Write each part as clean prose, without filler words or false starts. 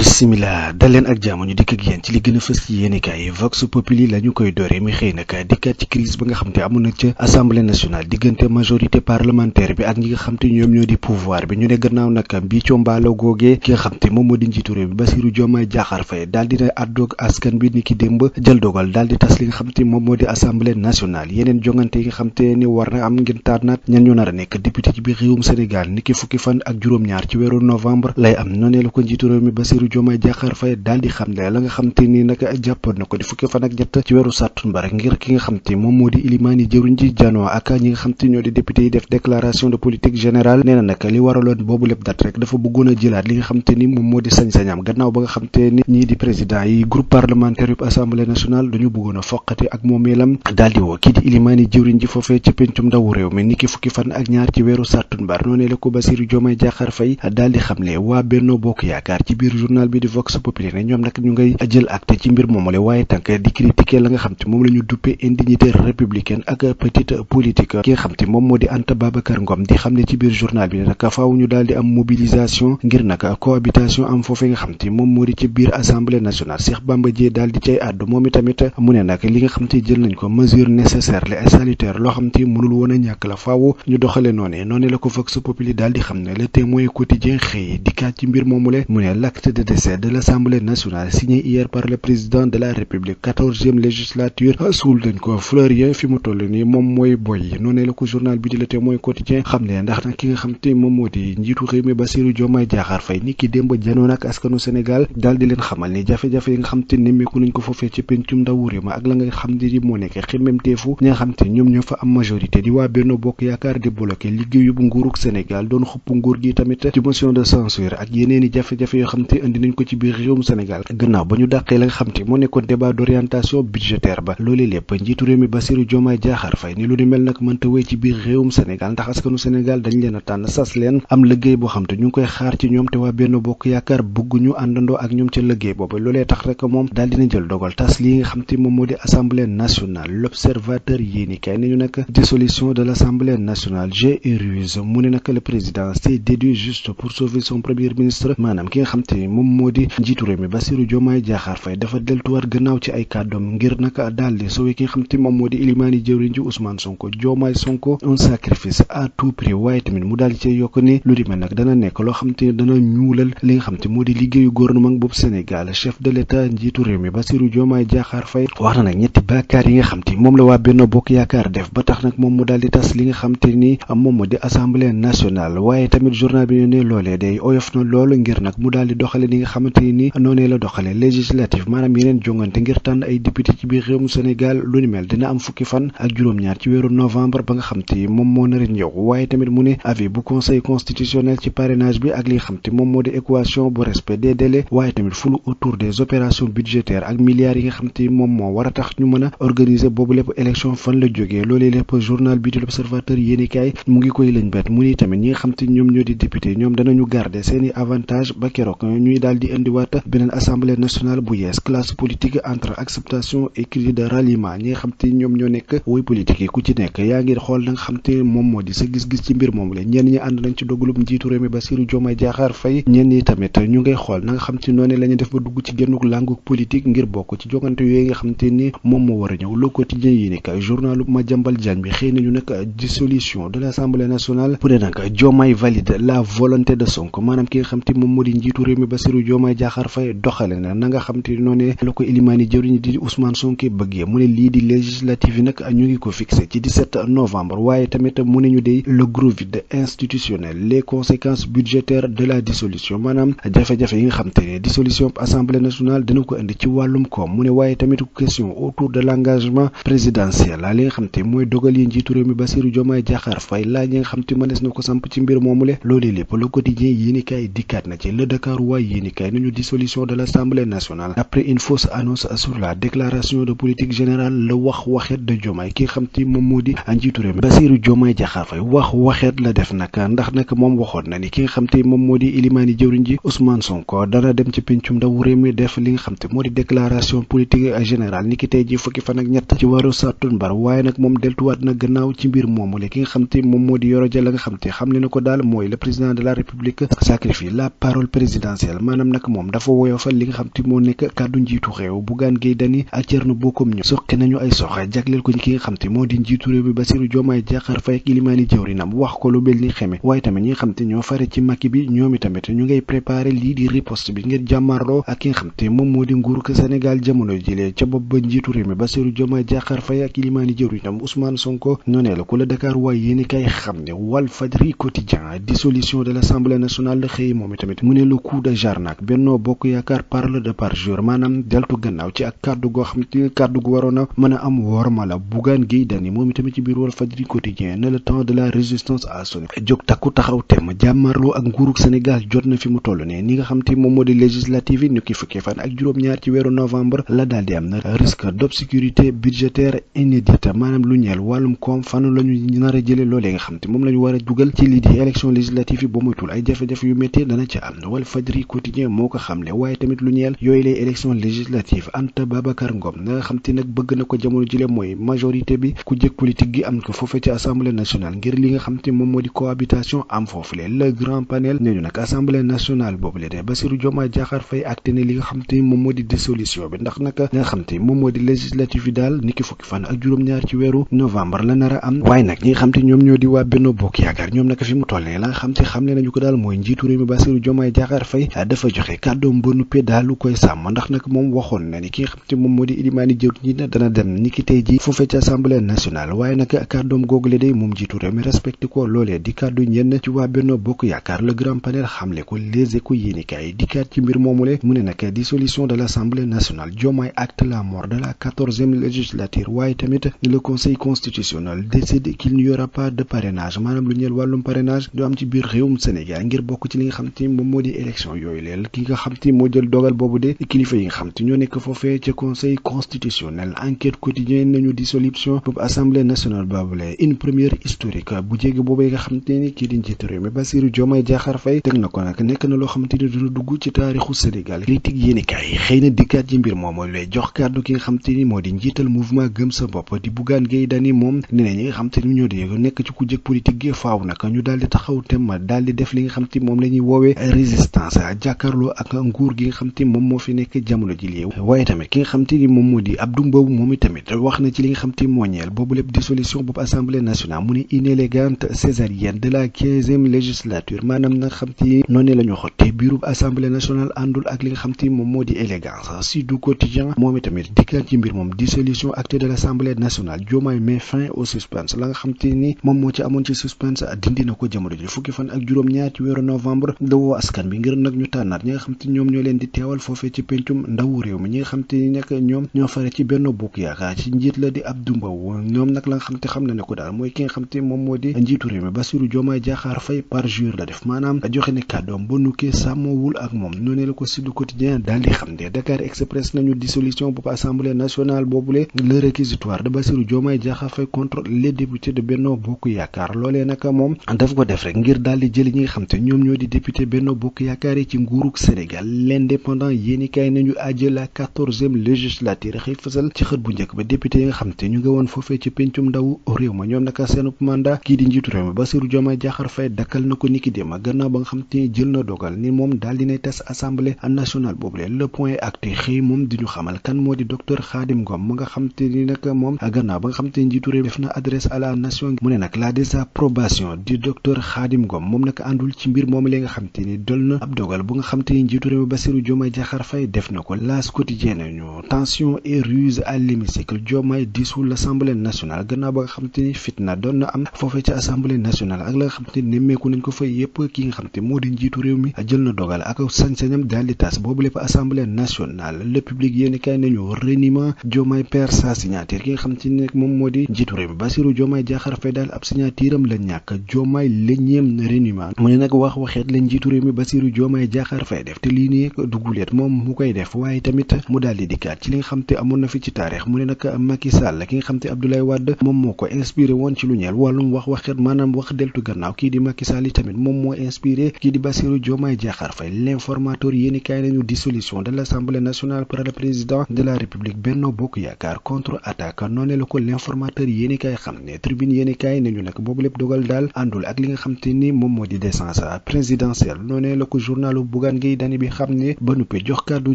bismillah dal leen ak jàmm ñu dikk ak yéen ci li gën a fës ci yéenekaay yi Vox Populi la ñu koy dooree mi xëy nag dikkaat ci crise ba nga xam te amoon na ca assemblée nationale diggante majorité parlementaire bi ak ñi nga xam te ñoom ñoo di pouvoir bi ñu ne gannaaw nag bii combaalo googee ki nga xam te moom moo di njiitu réew mi Bassirou Diomaye Diakhar Faye daal dina àddoog askan bi ni ki démb jël dogal daal di tas li nga xam te moom moo di assemblée nationale yeneen jongante yi nga xam te ni war na am ngir tànnaat ñan ñu nar a nekk député ci biir réewum Sénégal ni ki fukki fan ak juróom-ñaar ci weeru novembre lay am noonee la ko njiitu réew mi Bassirou Diomaye Diakhar Faye daal di xam ne la nga xam te ni nag jàppoon na ko di fukki fan ak ñett ci weeru sàttumbar ngir ki nga xam te moom moo di ilimaani jëruñ ji janoo ak ñi nga xam te ñoo di député yi def déclaration de politique générale nee na nag li waraloon boobu lépp dat rek dafa bëggoon a jëlaat li nga xam te ni moom moo di sañ-sañam gannaaw ba nga xam te ni ñii di président yi groupe parlementaire yu assemblée nationale dañu bëggoon a foqati ak moomeelam daal di woo kii di ilimaani jëruñ ji foofee ci pencum ndawu réew mi niki fukki fan ak ñaar ci weeru sàttumbar noonee la ko Bassirou Diomaye Diakhar Faye daal di xamle waa Benno Bokk Yaakaar ci biir journal bi di Vox Populi ne ñoom nag ñu ngay jël acte ci mbir moomule waaye tànk di critiquer la nga xam te moom la ñu duppe indignité républicaine ak petite politique ki nga xam te moom moo di Anta Babacar Ngom di xam ne ci biir journal bi ne nag faaw ñu daal di am mobilisation ngir nag cohabitation am foofee nga xam te moom moo di ci biir assemblée nationale Cheikh Bamba Dièye daal di cay àddu moom itamit mu ne nag li nga xam te jël nañ ko mesure nécessaire la et salutaire loo xam te mënul woon a ñàkk la faaw ñu doxale noonu la ko Vox Populi daal di xam ne le témoin quotidien xëy dikkaat ci mbir moomule mu ne l'acte de décès de l'Assemblée nationale signé hier par le président de la République 14e législature suul dañ ko fleur ya fi mu toll nii moom mooy boy noonu la ko journal bi di le témoin quotidien xam ne ndax nag ki nga xam te moom moo di njiitu réew mi Bassirou Diomaye Diakhar Faye ni ki démb janoon ak askanu Sénégal daal di leen xamal ni jafe-jafe yi nga xam te nemmeeku nañ ko foofee ci pencum ndawu réew ma ak la nga xam ne moo nekk xemmemteefu ñi nga xam te ñoom ñoo fa am majorité di waa Benno Bokk Yaakaar di bloqué liggéeyu bu nguurug Sénégal doon xupp nguur gi tamit ci motion de censure ak yeneen i jafe-jafe yoo xam te indi nañ ko ci biir réewum Sénégal gannaaw ba ñu dàqee la nga xam te moo nekkoon débat d'orientation budgétaire ba loolee lépp njiitu réew mi Bassirou Diomaye Diakhar Faye ni lu ni mel nag mënta wéy ci biir réewum Sénégal ndax askanu Sénégal dañ leen a tànn sas leen am liggéey boo xam te ñu ngi koy xaar ci ñoom te waa Benno Bokk Yaakaar bëgguñu àndandoo ak ñoom ca liggéey boobu loolee tax rek moom daal dina jël dogal tas lii nga xam te moom moo di assemblée nationale l'observateur yéeni kay nañu nag dissolution de l'assemblée nationale jeu et ruse mu ne nag le président s'est déduit juste pour sauver son premier ministre maanaam ki nga xam te moom moo di njiitu réew mi Bassirou Diomaye Diakhar Faye dafa deltuwaat gannaaw ci ay kàddoom ngir nag daal di sauver ki nga xam te moom moo di ilimaani jëwriñ ji Ousmane Sonko Diomaye Sonko un sacrifice à tout prix waaye tamit mu daal di cay yokk ni lu di mel nag dana nekk loo xam te dana ñuulal li nga xam te moo di liggéeyu gouvernement boobu Sénégal chef de l'état njiitu réew mi Bassirou Diomaye Diakhar Faye wax na nag ñetti bàkkaar yi nga xam te moom la waa Benno Bokk Yaakaar def ba tax nag moom mu daal di tas li nga xam te ni moom moo di assemblée nationale waaye tamit journal bi ne loolee day oyof na loolu ngir nag mu daal di doxale ni nga xamante ni noonee la doxale législative maanaam yeneen jongante ngir tànn ay député ci biir réewum Sénégal lu ni mel dina am fukki fan ak juróom-ñaar ci weeru novembre ba nga xam te moom moo nar a ñëw waaye tamit mu ne avis bu conseil constitutionnel ci parrainage bi ak li nga xam te moom moo di équation bu respect des délais waaye tamit fulu autour des opérations budgétaires ak milliards yi nga xam te moom moo war a tax ñu mën a organiser boobu lépp élection fan la jógee loolee lépp journal bi di l'observateur yéenikaay mu ngi koy lañ bet mu ni tamit ñi nga xam te ñoom ñoo di député ñoom danañu garder seeni avantage ba keroog ñuy daal di indiwaat beneen assemblée nationale bu yees classe politique entre acceptation et cri de ralliement ñi nga xam te ñoom ñoo nekk woy politique yi ku ci nekk yaa ngi xool na nga xam te moom moo di sa gis-gis ci mbir moom la ñenn ñi ànd nañ ci dogalub njiitu réew mi Bassirou Diomaye Diakhar Faye ñenn ñi tamit ñu ngay xool na nga xam te noonu la ñu def ba dugg ci génnuk langue politique ngir bokk ci jogante yooyu nga xam te ni moom moo war a ñëw Le Quotidien yi ni kay journalu Madiambal Diagne bi xëy nañu nag dissolution de l'Assemblée nationale pour ne nag Diomaye valide la volonté de Sonko maanaam ki nga xam te moom moo di njiitu réew mi Bassirou Diomaye Diakhar Faye doxale na nga xam te noonu la ko ilimaani jëwriñ di Ousmane Sonko bëggee mu ne lii di législative yi nag ñu ngi ko fixé ci 17 novembre waaye tamit mu ne ñu dey le gros vide institutionnel les conséquences budgétaires de la dissolution maanaam jafe-jafe yi nga xam te ne dissolution assemblée nationale dina ko indi ci wàllum koom mu ne waaye tamit question autour de l'engagement présidentiel li nga xam te mooy dogal yi njiitu réew mi Bassirou Diomaye Diakhar Faye laaj yi nga xam te mënees na ko samp ci mbir moomule loolee lépp Le Quotidien yéenikaay dikkaat na ci Le Dakar waay yéenikaay nañu dissolution de l'Assemblée nationale après une fausse annonce sur la déclaration de politique générale la wax waxeet de Diomaye ki nga xam te moom moo di njiitu réew mi Bassirou Diomaye Diakhar Faye wax waxeet la def nag ndax nag moom waxoon na ni ki nga xam te moom moo di ilimaani jëwriñ ji Ousmane Sonko dana dem ci pencum ndaw réew mi def li nga xam te moo di déclaration politique générale ni ki tey ji fukki fan ak ñett ci waru sàttumbar waaye nag moom deltuwaat na gannaaw ci mbir moomule ki nga xam te moom moo di Yoro Dia la nga xam te xam le na ko daal mooy le président de la République sacrifie la parole présidentielle maanaam nag moom dafa woyofal li nga xam te moo nekk kàddu njiitu réew Bougane Gueye Dany ak Thierno Bocoum ñu soqi nañu ay soxa jagleel ko ki nga xam te moo di njiitu réew mi Bassirou Diomaye Diakhar Faye ak ilimaani jëwrinam wax ko lu mel ni xeme waaye tamit ñi nga xam te ñoo fare ci Macky bi ñoom itamit ñu ngay préparer lii di riposte bi ngir jàmmarloo ak ki nga xam te moom moo di nguuru ko Sénégal jamono jëlee ca bopp ba njiitu réew mi Bassirou Diomaye Diakhar Faye ak ilimaani jëwrinam Ousmane Sonko noonee la ku la Dakar waaye yéeni kay xam ne Walfadjri quotidien dissolution de l'Assemblée nationale la xëy moom itamit mu ne le coup de Jarnac Benno Bokk Yaakaar parle de parjure maanaam deltu gannaaw ci ak kàddu goo xam te kàddu gu waroon a mën a am worma la Bougane Gueye Dany moom itamit ci biir Walfadjri quotidien ne le temps de la résistance a sonné jóg takku taxaw temm jàmmarloo ak nguurug Sénégal jot na fi mu toll ne ni nga xam te moom moo di législative yi ñu ki fukki fan ak juróom-ñaar ci weeru novembre la daal di am na risque d'obscurité budgétaire inédite maanaam lu ñeel wàllum koom fanu la ñu nar a jële loolee nga xam te moom la ñu war a dugal ci lii di élection législative yi ba moytul ay jafe-jafe yu métti dana ca am Walfadjri quotidien moo ko xamle waaye tamit lu ñeel yooyu lay élection législative Anta Babacar Ngom na nga xam te nag bëgg na ko jamono jile mooy majorité bi ku jëkk politique gi am ko foofee ci assemblée nationale ngir li nga xam te moom moo di cohabitation am foofule le grand panel ne ñu nag assemblée nationale boobu le de Bassirou Diomaye Diakhar Faye acte ne li nga xam te moom moo di dissolution bi ndax nag li nga xam te moom moo di législative yi daal niki fukki fan ak juróom-ñaar ci weeru novembre la nar a am waaye nag ñi nga xam te ñoom ñoo di waa Benno Bokk Yaakaar ñoom nag fi mu toll ne la nga xam te xam ne nañu ko daal mooy njiitu réew mi Bassirou Diomaye Diakhar Faye dafa joxe kàddoom ba nuppee daal lu koy sàmm ndax nag moom waxoon na ni ki nga xam te moom moo di ilimaani jëw ñi na dana dem niki tey ji foofee ci assemblée nationale waaye nag kàddoom googule day moom njiitu réew mi respecté ko loolee di kàddu ñenn ci waa Benno Bokk Yaakaar le grand panel xamle ko Les Échos yéenikaay dikkaat ci mbir moomule mu ne nag dissolution de l'Assemblée nationale Diomaye acte la mort de la 14e législature waaye tamit le conseil constitutionnel décide qu'il n'y aura pas de parrainage maanaam lu ñeel wàllum parrainage du am ci biir réewum Sénégal ngir bokk ci li nga xam te moom moo di élection yooyu leel ki nga xam te moo jël dogal boobu de kilifa yi nga xam te ñoo nekk foofee ca conseil constitutionnel enquête quotidienne nañu dissolution boobu assemblée nationale boobule une première historique bu jéggi boobu nga xam te ni kii di njiitu réew mi Bassirou Diomaye Diakhar Faye teg na ko nag nekk na loo xamante ni dina dugg ci taarixu Sénégal critique yéenikaay xëy na dikkaat ci mbir moom lay jox kàddu ki nga xam te ni moo di njiital mouvement gëm sa bopp di Bougane Gueye Dany moom ne na ñi nga xam te ni ñoo di nekk ci ku jëkk politique gi faaw nag ñu daal di taxaw tem daal di def li nga xam te moom la ñuy woowee résistance jàkkaarloo ak nguur gi nga xam te moom moo fi nekk jamono ji léew waaye tamit ki nga xam te ni moom moo di Abdou Mbow moom itamit wax na ci li nga xam te moo ñeel boobu lépp dissolution boobu assemblée nationale mu ne inélégante césarienne de la 15e législature maanaam nag xam te noonu la ñu xotte bureau assemblée nationale àndul ak li nga xam te moom moo di élégance si du quotidien moom itamit dikkaat ci mbir moom dissolution actée de l'assemblée nationale Diomaye met fin au suspense la nga xam te ni moom moo ci amoon ci suspense dindi na ko jamono ji fukki fan ak juróom-ñaar ci weeru novembre da woo askan bi ngir nag ñu tànnaat ñi nga xam te ñoom ñoo leen di teewal foofee ci pencum ndawu réew mi ñi nga xam te ni nag ñoom ñoo fare ci Benno Bokk Yaakaar ci njiit la di Abdou Mbow ñoom nag la nga xam te xam na ne ko daal mooy ki nga xam te moom moo di njiitu réew mi Bassirou Diomaye Diakhar Faye parjure la def maanaam joxe ne kàddoom ba nukkee sàmmoowul ak moom noonu la ko Sud Quotidien daal di xam ne Dakar Express nañu dissolution boobu assemblée nationale boobule le réquisitoire de Bassirou Diomaye Diakhar Faye contre les députés de Benno Bokk Yaakaar loolee nag moom daf ko def rek ngir daal di jëli ñi nga xam te ñoom ñoo di député Benno Bokk Yaakaar yi ci nguurug Sénégal l'indépendant yéenikaay nañu àjjee la 14e législature xëy fësal ci xët bu njëkk ba député yi nga xam te ñu nga woon foofee ci pencum ndaw réew ma ñoom naka seenub mandat kii di njiitu réew mi Bassirou Diomaye Diakhar Faye dakkal na ko niki démb gannaaw ba nga xam te jël na dogal ni moom daal dinay tas assemblée nationale boobule le point acté xëy moom di ñu xamal kan moo di docteur Khadim Ngom mu nga xam te ni nag moom gannaaw ba nga xam te njiitu réew def na adresse à la nation mu ne nag la désapprobation du docteur Khadim Ngom moom nag àndul ci mbir moom li nga xam te ni dol na ab dogal bu nga xam te ni njiitu réew Bassirou Diomaye Diakhar Faye def na ko L'As quotidien ñu tension et ruse à l'hémicycle Diomaye dissout l'Assemblée nationale gannaaw ba nga xam te ni fitna doon na am foofee ci Assemblée nationale ak la nga xam te ni nemmeeku nañ ko fa yépp ki nga xam te moo di njiitu réew mi jël na dogal ak sañ-sañam daal di tas boobu lépp Assemblée nationale le public yéen kay nañu reniement Diomaye perd sa signature ki nga xam te ni nag moom moo di njiitu réew mi Bassirou Diomaye Diakhar Faye daal ab signature am la ñàkk Diomaye léñeem reniement mu ne nag waxeet la njiitu réew mi Bassirou Diomaye Diakhar Faye def te lii nii dugguleet moom mu koy def waaye tamit mu daal di dikkaat ci li nga xam te amoon na fi ci taarix mu ne nag Macky Sall ki nga xam te Abdoulaye Wade moom moo ko inspiré woon ci lu ñeel wàllum waxeet maanaam wax deltu gannaaw kii di Macky Sall yi tamit moom moo inspiré kii di Bassirou Diomaye Diakhar Faye l'informateur yéeni kaay nañu dissolution de l'Assemblée nationale par le président de la République Benno Bokk Yaakaar contre-attaque noonu la ko l'informateur yéeni kaay xam ne tribune yéeni kaay nañu nag boobu lépp dogal daal àndul ak li nga xam te ni moom moo di décence présidentielle noonu la ko journalu Bougane Gueye Dany bi xam ne ba nuppee jox kàddu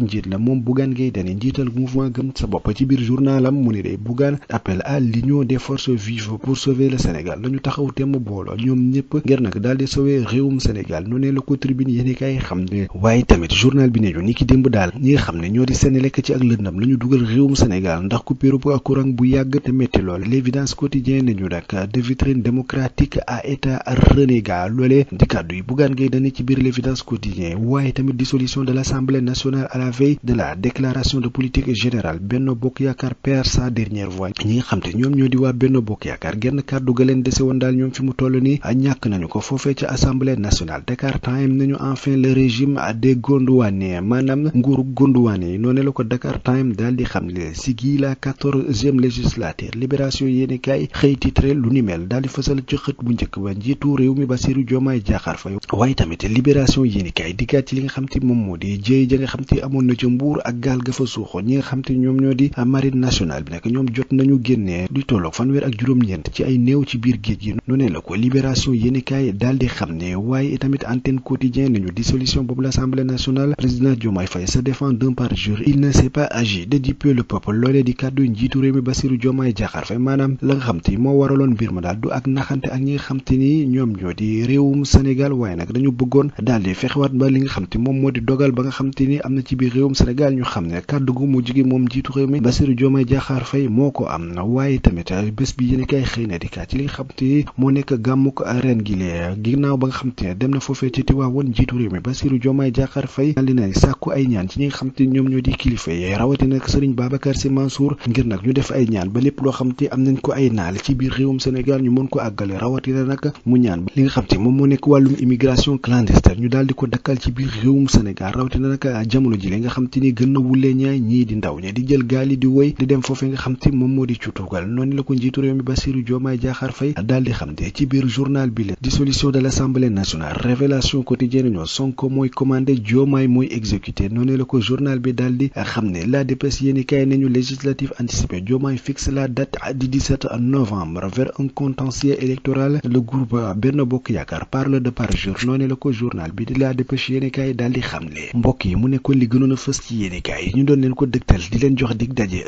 njiit la moom Bougane Gueye Dany njiital mouvement gëm sa bopp ci biir journalam mu ne day Bougane appel à l'union des forces vives pour sauver le Sénégal lañu taxaw temm booloo ñoom ñëpp ngir nag daal di sauver réewum Sénégal noonu la ko tribune yéeni kaay xam ne waaye tamit journal bi ne ñu ni ki démb daal ñi nga xam ne ñoo di Senelec ci ak lëndam la ñu dugal réewum Sénégal ndax coupure bu courant bu yàgg te métti lool l'évidence quotidien nañu nag de vitrine démocratique à état renégat loolee di kàddu yi Bougane Gueye Dany ci biir l'évidence quotidien waaye tamit dissolution de l'Assemblée nationale à la veille de la déclaration de politique générale Benno Bokk Yaakaar perd sa dernière voix ñi nga xam te ñoom ñoo di waa Benno Bokk Yaakaar genn kàddu ga leen dese woon daal ñoom fi mu toll ni ñàkk nañu ko foofee ca Assemblée nationale. Dakar Time nañu enfin le régime des Gondouane maanaam nguuru Gondouane yi noonu la ko Dakar Time daal di xam ne sigi la 14e législature libération yéeni kaay xëy titre lu ni mel daal di fësal ci xët bu njëkk ba njiitu réew mi Bassirou Diomaye Diakhar Faye waaye tamit libération yéeni kaay dikkaat ci li nga xam te moom moo di jéey ja nga xam te amoon na ca Mbuur ak gaal ga fa suuxoon ñi nga xam te ñoom ñoo di marine nationale bi nag ñoom jot nañu génnee di tolloog fanweer ak juróom-ñeent ci ay néew ci biir géej gi noonu la ko libération yéeni kaay daal di xam ne waaye tamit antenne quotidien nañu dissolution boobu l'Assemblée nationale président Diomaye Faye se défend d'un parjure il ne s'est pas agi de duper le peuple loolee di kàddu njiitu réew mi Bassirou Diomaye Diakhar Faye maanaam la nga xam te moo waraloon mbir ma daal du ak naxante ak ñi nga xam te ni ñoom ñoo di réewum Sénégal waaye nag dañu bëggoon daal di fexewaat ba li nga xam te moom moo di dogal ba nga xam te ni am na ci biir réewum Sénégal ñu xam ne kàddu gu mu jóge moom njiitu réew mi Bassirou Diomaye Diakhar Faye moo ko am na waaye tamit bés bi yéen kay xëy na di kaa ci li nga xam te moo nekk gàmmuk ren gi lee ginnaaw ba nga xam te dem na foofee ci Tiwaawoon njiitu réew mi Bassirou Diomaye Diakhar Faye daal di na sàkku ay ñaan ci ñi nga xam te ñoom ñoo di kilifa yi rawatina nag Serigne Babacar Sy Mansour ngir nag ñu def ay ñaan ba lépp loo xam te am nañ ko ay naal ci biir réewum Sénégal ñu mën ko àggale rawatina nag mu ñaan li nga xam te moom moo nekk wàllum immigration clandestine ñu daal di ko dakkal ci biir réewum Sénégal rawatina nag jamono ji li nga xam te ni gën na wulee ñaay ñii di ndaw ñi di jël gaal yi di woy di dem foofee nga xam te moom moo di cutugal noonu la ko njiitu réew mi Bassirou Diomaye Diakhar Faye daal di xam te ci biir journal bi la dissolution de l'Assemblée nationale révélation quotidienne ñoo Sonko mooy commandé Diomaye mooy exécuté noonu la ko journal bi daal di xam ne la dépêche yéeni kaay nañu législative anticipée Diomaye fixe la date du 17 novembre vers un contentieux électoral le groupe Benno Bokk Yaakaar parle de parjure noonu la ko journal bi di la dépêche yéeni kaay daal di xam ne mbokk yi mu nekkoon li gënoon a fës ci yéeni kaay ñu doon leen ko dëgtal di leen jox dig daje